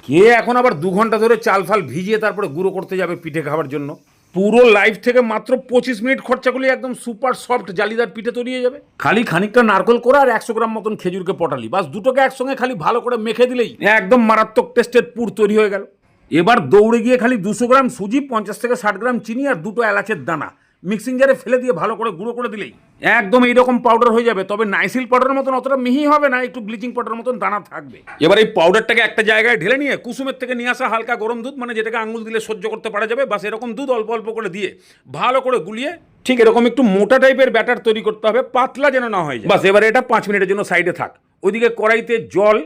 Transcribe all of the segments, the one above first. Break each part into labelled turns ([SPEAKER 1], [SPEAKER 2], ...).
[SPEAKER 1] কে এখন আবার 2 ঘন্টা ধরে চাল ফাল ভিজিয়ে তারপরে গুঁড়ো করতে যাবে পিঠে খাওয়ার জন্য? পুরো লাইফ থেকে মাত্র 25 মিনিট খরচা করলে একদম সুপার সফট জালিদার পিঠে তৈরি হয়ে যাবে। খালি খানিকটা নারকেল করে আর 100 গ্রাম মতন খেজুরকে পটালি, বাস দুটোকে একসঙ্গে খালি ভালো করে মেখে দিলেই একদম মারাত্মক টেস্টের পুর তৈরি হয়ে গেল। এবার দৌড়ে গিয়ে খালি 200 গ্রাম সুজি, 50 থেকে 60 গ্রাম চিনি আর 2টো এলাচের দানা মিক্সিং জারে ফেলে দিয়ে ভালো করে গুঁড়ো করে দিলেই একদম এইরকম পাউডার হয়ে যাবে। তবে নাইসিল পাউডারের মতন অতটা মিহি হবে না, একটু ব্লিচিং পাউডারের মতন দানা থাকবে। এবার এই পাউডারটাকে একটা জায়গায় ঢেলে নিয়ে কুসুমের থেকে নিয়ে আসা হালকা গরম দুধ, মানে যেটাকে আঙুল দিলে সহ্য করতে পারা যাবে, বাস এরকম দুধ অল্প অল্প করে দিয়ে ভালো করে গুলিয়ে ঠিক এরকম একটু মোটা টাইপের ব্যাটার তৈরি করতে হবে, পাতলা যেন না হয়। বাস এবার এটা 5 মিনিটের জন্য সাইডে থাক। ওইদিকে কড়াইতে জল,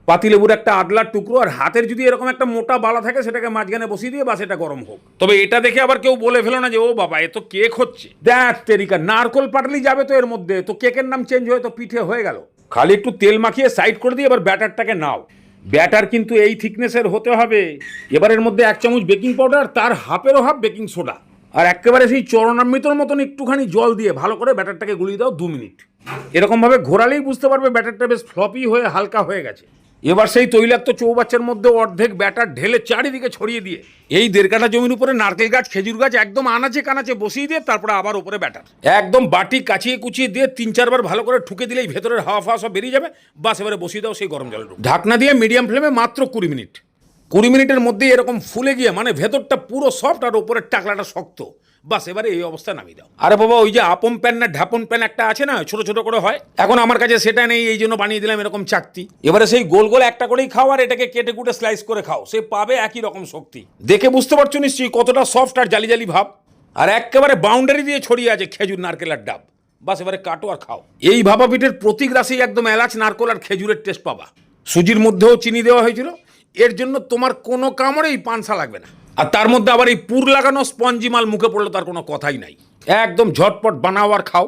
[SPEAKER 1] পাতিলেবুর একটা আদলার টুকরো আর হাতের যদি এরকম একটা মোটা বালা থাকে সেটাকে মাঝখানে বসিয়ে দিয়ে বাস এটা গরম হোক। তবে এটা দেখে আবার কেউ বলে ফেলো না যে ও বাবা এ তো কেক হচ্ছে। দেখ তেরিকা, নারকল পাটালি যাবে তো এর মধ্যে, তো কেকের নাম চেঞ্জ হয়ে তো পিঠে হয়ে গেল। খালি একটু তেল মাখিয়ে সাইড করে দিয়ে এবার ব্যাটারটাকে নাও। ব্যাটার কিন্তু এই থিকনেসের হতে হবে। এবার এর মধ্যে 1 চামচ বেকিং পাউডার, তার হাফেরও হাফ বেকিং সোডা আর একেবারে সেই চরণামৃতর মতন একটুখানি জল দিয়ে ভালো করে ব্যাটারটাকে গুলিয়ে দাও 2 মিনিট। এরকমভাবে ঘোরালেই বুঝতে পারবে ব্যাটারটা বেশ ফ্লপি হয়ে হালকা হয়ে গেছে। এবার সেই তৈলাক্ত চৌবাচ্চার মধ্যে অর্ধেক ব্যাটার ঢেলে চারিদিকে ছড়িয়ে দিয়ে এই 1.5 কাঠা জমির উপরে নারকেল গাছ, খেজুর গাছ একদম আনাচে কানাচে বসিয়ে দিয়ে তারপরে আবার উপরে ব্যাটার একদম বাটি কাচিয়ে কুচিয়ে দিয়ে 3-4 বার ভালো করে ঠুকে দিলেই ভেতরের হাওয়া ফাওয়া সব বেরিয়ে যাবে। বাস এবারে বসিয়ে দাও সেই গরম জলের উপর। ঢাকনা দিয়ে মিডিয়াম ফ্লেমে মাত্র 20 মিনিট। 20 মিনিটের মধ্যেই এরকম ফুলে গিয়ে মানে ভেতরটা পুরো সফট আর উপরের টাকলাটা শক্ত, বাস এবারে এই অবস্থা নামিয়ে দাও। আরে বাবা ওই যে আপন প্যান না ঢাপন প্যান একটা আছে না, ছোট ছোট করে হয়, এখন আমার কাছে সেটা নেই, এই জন্য বানিয়ে দিলাম এরকম চাকতি। এবারে সেই গোল গোল একটা করেই খাও আর এটাকে কেটে কুটে স্লাইস করে খাও, সে পাবে একই রকম শক্তি। দেখে বুঝতে পারছো নিশ্চয়ই কতটা সফট আর জালি জালি ভাব, আর একেবারে বাউন্ডারি দিয়ে ছড়িয়ে আছে খেজুর নারকেল আর ডাব। বাস এবারে কাটো আর খাও। এই ভাপা পিঠের প্রতি গ্রাসেই একদম এলাচ, নারকেল আর খেজুরের টেস্ট পাবা। সুজির মধ্যেও চিনি দেওয়া হয়েছিল, এর জন্য তোমার কোনো কামড়েই পানসা লাগবে না। আর তার মধ্যে আবার এই পুর লাগানো স্পঞ্জি মাল মুখে পড়লে তার কোনো কথাই নাই। একদম ঝটপট বানাও আর খাও।